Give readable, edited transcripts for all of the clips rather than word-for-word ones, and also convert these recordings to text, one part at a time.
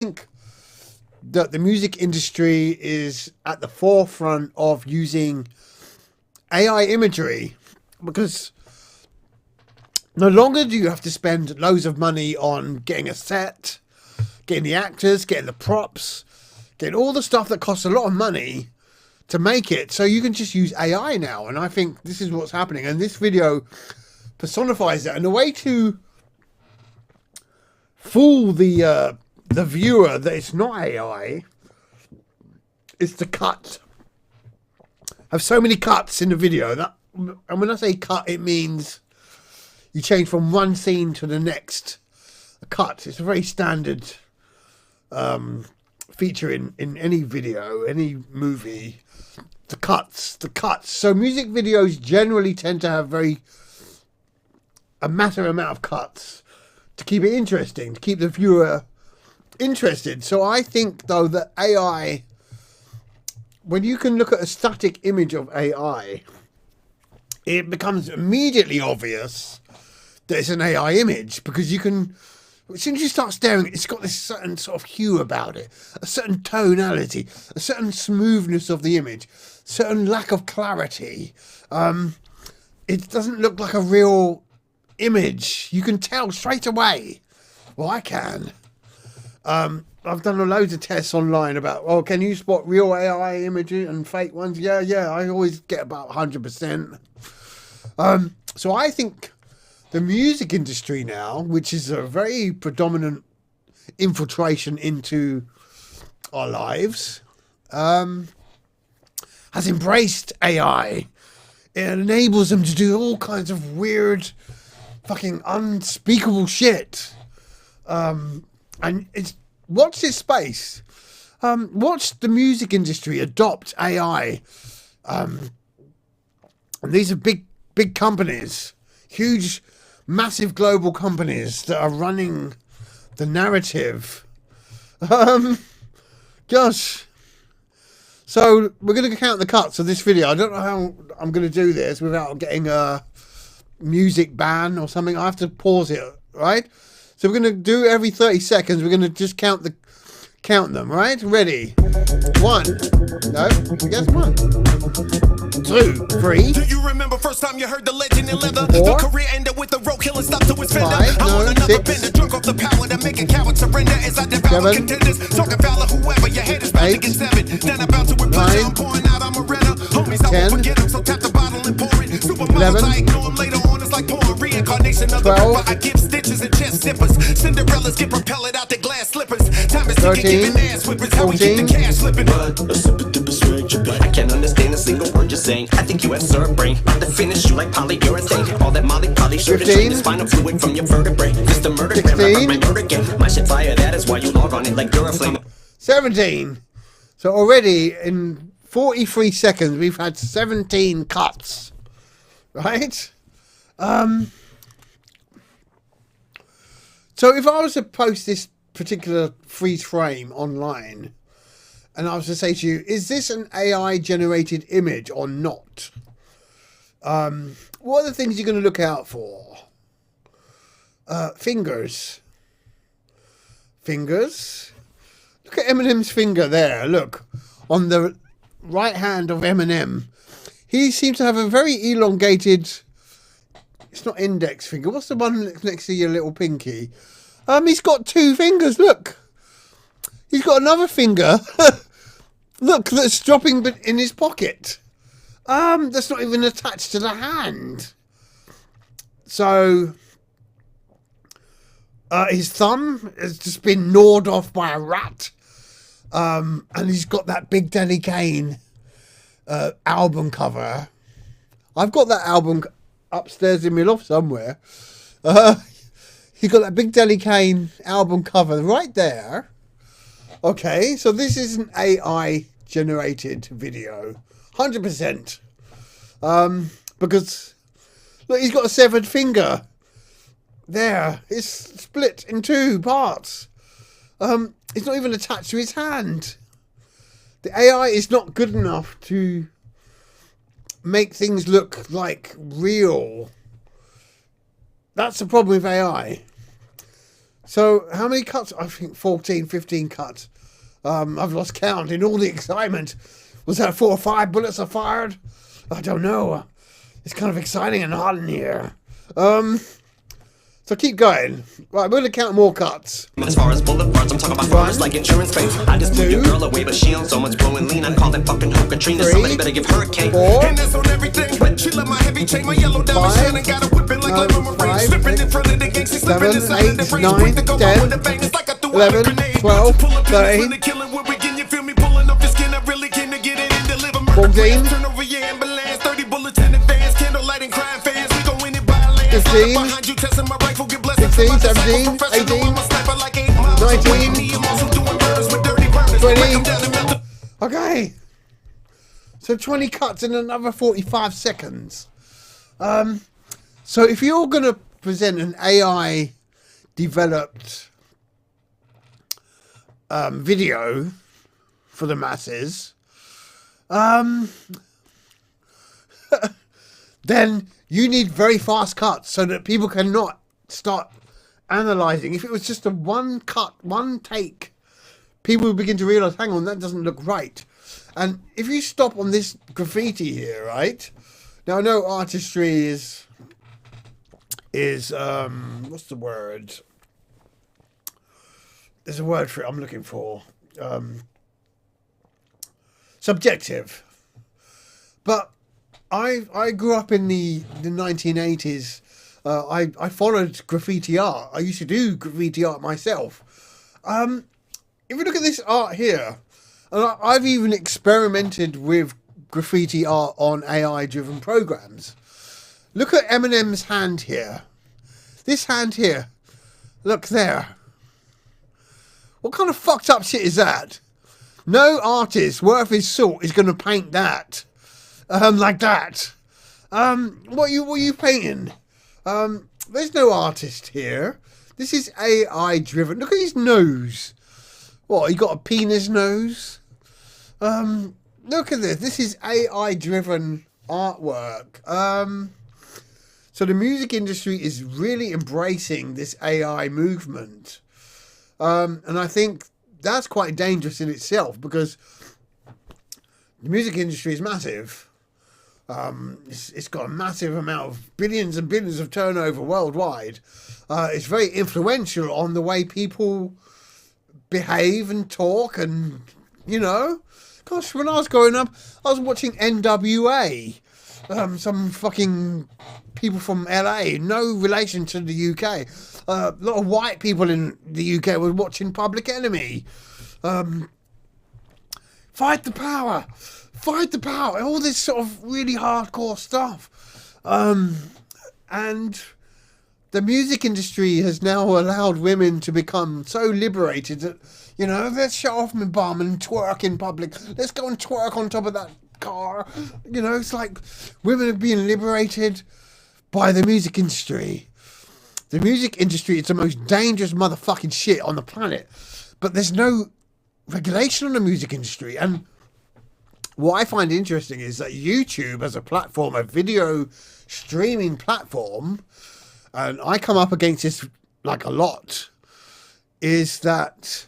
think that the music industry is at the forefront of using AI imagery, because no longer do you have to spend loads of money on getting a set, getting the actors, getting the props, getting all the stuff that costs a lot of money to make it. So you can just use AI now. And I think this is what's happening. And this video personifies that. And the way to fool the viewer that it's not AI is to have so many cuts in the video. And when I say cut, it means you change from one scene to the next. A cut. It's a very standard feature in any video, any movie. The cuts. So music videos generally tend to have a massive amount of cuts to keep it interesting, to keep the viewer interested. So I think, though, that AI, when you can look at a static image of AI, it becomes immediately obvious that it's an AI image, because you can, as soon as you start staring, it's got this certain sort of hue about it, a certain tonality, a certain smoothness of the image, certain lack of clarity. It doesn't look like a real image. You can tell straight away. Well, I can. I've done loads of tests online about, oh, can you spot real AI images and fake ones? Yeah, I always get about 100%. So I think the music industry now, which is a very predominant infiltration into our lives, has embraced AI. It enables them to do all kinds of weird, fucking unspeakable shit. And it's, watch this space. Watch the music industry adopt AI. And these are big companies, huge, massive global companies that are running the narrative. Gosh. So we're going to count the cuts of this video. I don't know how I'm going to do this without getting a music ban or something. I have to pause it, right? So we're going to do every 30 seconds. We're going to just count them, right? Ready? 1. No, I guess 1. 2, 3. Do you remember first time you heard the legend in leather? 4. The career ended with the road killer stopped to his fender. 5, I want no, another 6. bender, drunk off the power that make a coward surrender as I devour 7. contenders. Talking foul of whoever, your head is about 8. to get severed. Then about to reply, 9. I'm pouring out, I'm a renner. Homies, I 10. won't forget them, so tap the bottle and pour it. 11. Supermodels, I ignore them later on, it's like pouring reincarnation of the 12. river. I give stitches and chest zippers. Cinderellas get propelled out their glass slippers. Time is 13. ticking, giving ass whippers. How we keep the cash slipping. A super duper strange. I can't understand a single word you're saying. I think you have served brain. About to finish you like polyurethane. All that poly sure to 15. drain the spinal fluid from your vertebrae. Just a murder 16. my murder game. My shit fire, that is why you log on it like you're a flame. 17. So already in 43 seconds, we've had 17 cuts, right? So if I was to post this particular freeze frame online, and I was to say to you, is this an AI generated image or not? What are the things you're going to look out for? Fingers. Look at Eminem's finger there. Look, on the right hand of Eminem. He seems to have a very elongated, it's not index finger. What's the one next to your little pinky? He's got 2 fingers. Look. He's got another finger. Look, that's dropping in his pocket. That's not even attached to the hand. So his thumb has just been gnawed off by a rat. And he's got that Big Daddy Kane album cover. I've got that album upstairs in my loft somewhere. He's got that Big Daddy Kane album cover right there. Okay, so this is an AI generated video. 100%. Because, look, he's got a severed finger. There, it's split in 2 parts. It's not even attached to his hand. The AI is not good enough to make things look like real. That's the problem with AI. So how many cuts? I think 14, 15 cuts. I've lost count in all the excitement. Was that 4 or 5 bullets are fired? I don't know. It's kind of exciting and hot in here. So keep going. Right, we're gonna count more cuts. As far as boulevards, I'm talking about farmers like insurance payments. I just blew your girl away, but she on so much blowing lean. I call that fucking Hope Katrina. Somebody better give her a cake. 4, And that's on everything. She love my heavy chain, my yellow diamond shine, and got a whipping like lemon meringue. 5, Slipping in front of the gangsta, slipping 7, inside of the 8, range. 9, Quick to go 10, with the bang, it's like I threw 11, out a grenade. 12, Pull up in 13, the killing, we're beginning, you feel me? Pulling up the skin, I really came to get it and deliver murder. 14, Turn over your ambulance, 30 bullets in advance, candlelight and crime fans. We go in it by land. 15, Behind you, testing my rifle, get blessed. 16, 17, 18, 19, 20. Okay. So 20 cuts in another 45 seconds. So if you're going to present an AI developed video for the masses, then you need very fast cuts so that people cannot start analyzing. If it was just a one cut, one take, people would begin to realize, hang on, that doesn't look right. And if you stop on this graffiti here, right? Now I know artistry is what's the word? There's a word for it I'm looking for. Subjective. But I grew up in the 1980s. I followed graffiti art. I used to do graffiti art myself. If you look at this art here, and I've even experimented with graffiti art on AI-driven programs. Look at Eminem's hand here. This hand here. Look there. What kind of fucked up shit is that? No artist worth his salt is going to paint that. Like that. What are you painting? There's no artist here. This is AI-driven. Look at his nose. What, he got a penis nose? Look at this. This is AI-driven artwork. So the music industry is really embracing this AI movement. And I think that's quite dangerous in itself because the music industry is massive. It's got a massive amount of billions and billions of turnover worldwide. It's very influential on the way people behave and talk and, you know. Gosh, when I was growing up, I was watching NWA. Some fucking people from LA, no relation to the UK. A lot of white people in the UK were watching Public Enemy. Fight the power. Fight the power. All this sort of really hardcore stuff. And the music industry has now allowed women to become so liberated that, you know, let's show off my bum and twerk in public. Let's go and twerk on top of that car. You know, it's like women are being liberated by the music industry. The music industry is the most dangerous motherfucking shit on the planet. But there's no regulation on the music industry. And what I find interesting is that YouTube as a platform, a video streaming platform, and I come up against this like a lot, is that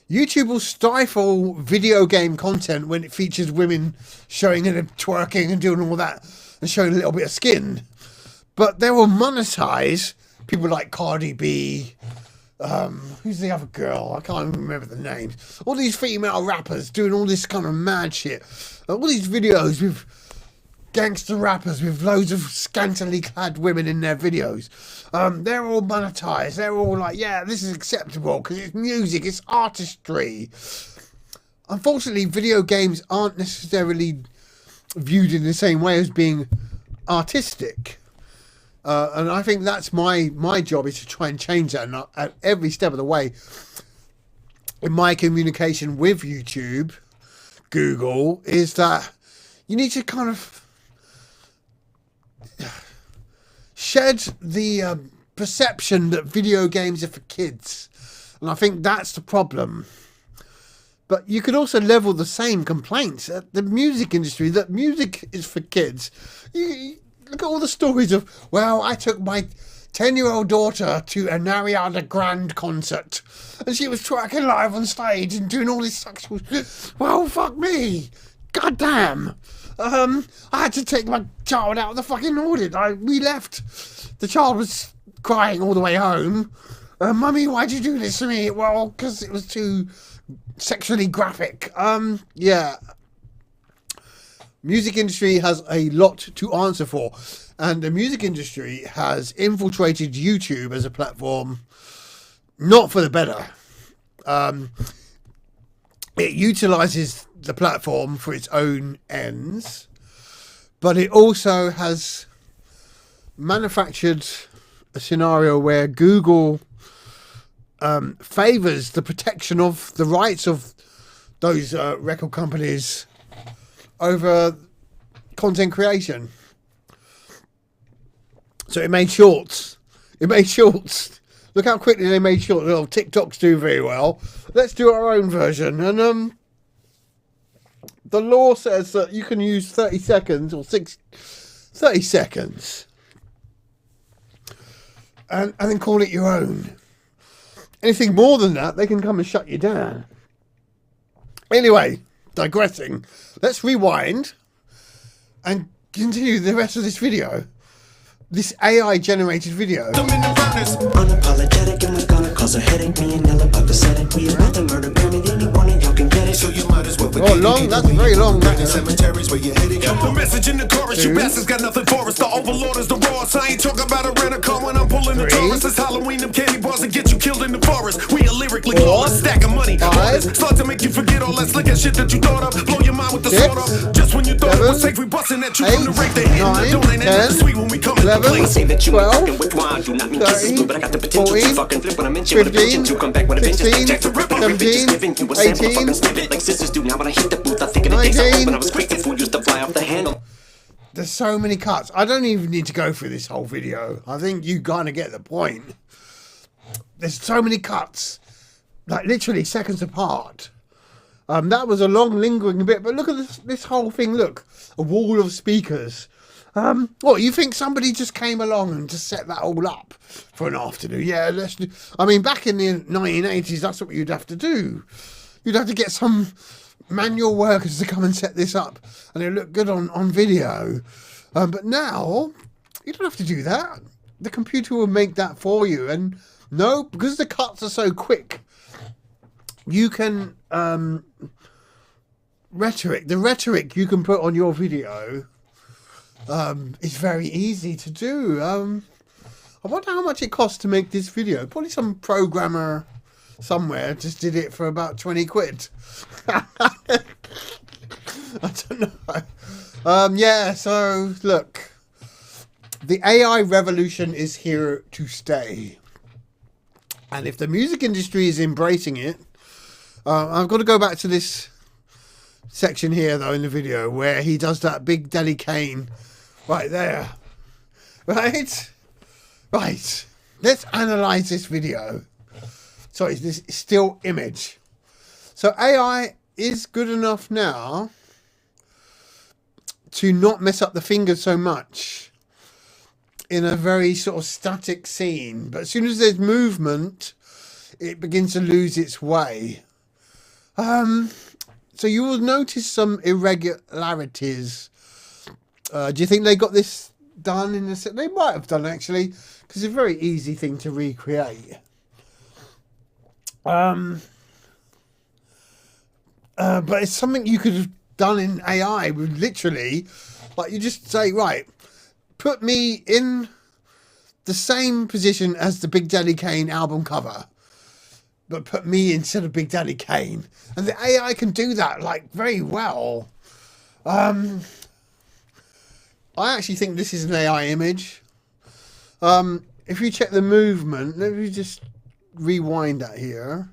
YouTube will stifle video game content when it features women showing and twerking and doing all that and showing a little bit of skin. But they will monetize people like Cardi B. Who's the other girl? I can't even remember the names. All these female rappers doing all this kind of mad shit. All these videos with gangster rappers with loads of scantily clad women in their videos. They're all monetized. They're all like, yeah, this is acceptable because it's music, it's artistry. Unfortunately, video games aren't necessarily viewed in the same way as being artistic. And I think that's my job, is to try and change that. And at every step of the way, in my communication with YouTube, Google, is that you need to kind of shed the perception that video games are for kids. And I think that's the problem. But you could also level the same complaints at the music industry, that music is for kids. You look at all the stories of, well, I took my 10-year-old daughter to an Ariana Grande concert, and she was twerking live on stage and doing all this sexual. Well, fuck me, goddamn. I had to take my child out of the fucking audit. We left. The child was crying all the way home. Mummy, why'd you do this to me? Well, because it was too sexually graphic. Yeah. Music industry has a lot to answer for. And the music industry has infiltrated YouTube as a platform, not for the better. It utilizes the platform for its own ends, but it also has manufactured a scenario where Google favors the protection of the rights of those record companies over content creation. So it made shorts. Look how quickly they made shorts. Well, TikTok's doing very well. Let's do our own version. And the law says that you can use 30 seconds or 30 seconds and then call it your own. Anything more than that, they can come and shut you down. Anyway, digressing. Let's rewind and continue the rest of this video. This AI generated video. Unapologetic and we're gonna cause a headache. Me and Ella about to set it. We about to murder Grammy. Anyone and y'all can get it. So you might as well. Oh, long? That's very long. Cemeteries where you're headed. The message in the chorus. You bastards got nothing for us. The overlord is the Ross. I ain't talking about a rent a car when I'm pulling the Taurus. It's Halloween. Them candy bars and get you killed in the forest. We are lyrically lawless. Stack of money. Start to make you forget all that slick and shit that you thought of. Blow your mind with the sword up. Just when you thought it was safe, we busting at you from the rake. The hit. Don't ain't that sweet when we come in the place. Say that you fucking with wine, do not mean kisses blue, but I got the potential to fucking flip when I mention with a vengeance to come back with a vengeance. Jack the Ripper, bitches giving you a sample, fucking snip it like sisters do. Now when I hit the booth, I think of the days I when I was quick, the food used to fly off the handle. There's so many cuts. I don't even need to go through this whole video. I think you kind of get the point. There's so many cuts, like literally seconds apart. That was a long lingering bit, but look at this whole thing. Look, a wall of speakers. What, you think somebody just came along and just set that all up for an afternoon? Yeah, let's do. I mean, back in the 1980s, that's what you'd have to do. You'd have to get some manual workers to come and set this up, and it looked good on video. But now, you don't have to do that. The computer will make that for you. And no, because the cuts are so quick, you can, the rhetoric you can put on your video it's very easy to do. I wonder how much it costs to make this video. Probably some programmer somewhere just did it for about 20 quid. I don't know. Yeah, so look, the AI revolution is here to stay. And if the music industry is embracing it, I've got to go back to this section here though in the video where he does that Big Daddy Kane right there. Right, let's analyze this video. Sorry, this still image. So AI is good enough now to not mess up the fingers so much in a very sort of static scene, but as soon as there's movement it begins to lose its way. So you will notice some irregularities. Do you think they got this done in the... They might have done, actually, because it's a very easy thing to recreate. But it's something you could have done in AI with literally, like you just say, right, put me in the same position as the Big Daddy Kane album cover, but put me instead of Big Daddy Kane. And the AI can do that, like, very well. I actually think this is an AI image. If you check the movement, let me just rewind that here.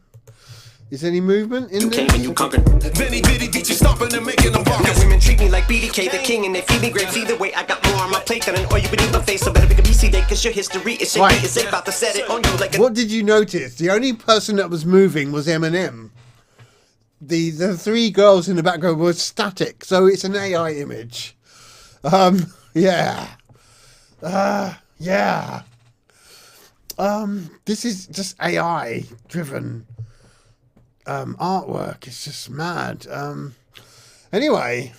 Is there any movement in You there? came and you conquered. Benny Bitty beat you stomping and making them Now rockets. women treat me like BDK, the king, and they feed me grapes. Either way, I got more on my plate than an oil you beneath my face. So better pick a BC day, cause your history is shaky. Right. It's about to set it on you like a... What did you notice? The only person that was moving was Eminem. The three girls in the background were static, so it's an AI image. Yeah. Yeah. This is just AI driven artwork. It's just mad. Anyway.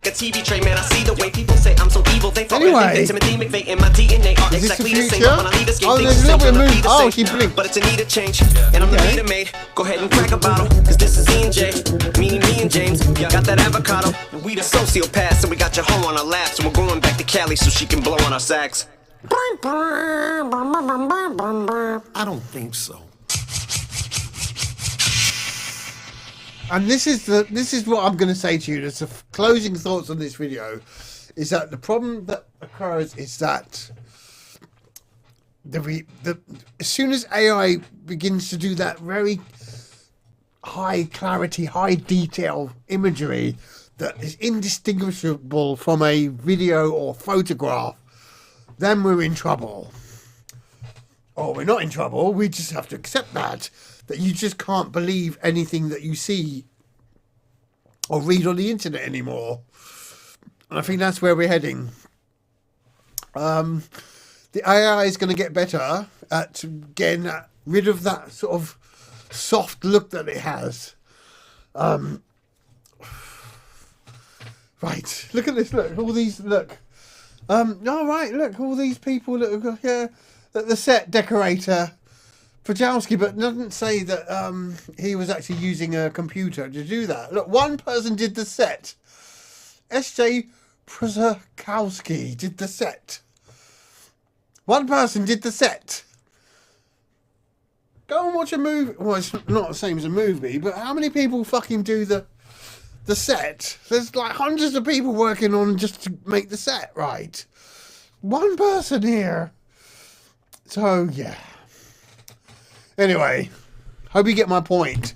A TV tray, man, I see the way people say I'm so evil. They Anyway, Timothy McVeigh and my DNA are exactly the same. When I leave this game, there's a little bit of move. Oh, she blinked. But it's a need a change, and I'm the leader made. Go ahead and crack a bottle, cause this is E and J. Me and James, got that avocado. We the sociopaths, and we got your hoe on our laps. And we're going back to Cali so she can blow on our sax. I don't think so. And this is what I'm going to say to you. There's the closing thoughts on this video, is that the problem that occurs is that as soon as AI begins to do that very high clarity, high detail imagery that is indistinguishable from a video or photograph, then we're in trouble. Or we're not in trouble. We just have to accept that you just can't believe anything that you see or read on the internet anymore. And I think that's where we're heading. The AI is going to get better at getting rid of that sort of soft look that it has. Right, look at this, look, all these, look. All right, look, all these people that are here, the set decorator, Pajowski, but doesn't say that he was actually using a computer to do that. Look, one person did the set. S.J. Przakowski did the set. One person did the set. Go and watch a movie. Well, it's not the same as a movie, but how many people fucking do the set? There's like hundreds of people working on just to make the set, right? One person here. So, yeah. Anyway, hope you get my point.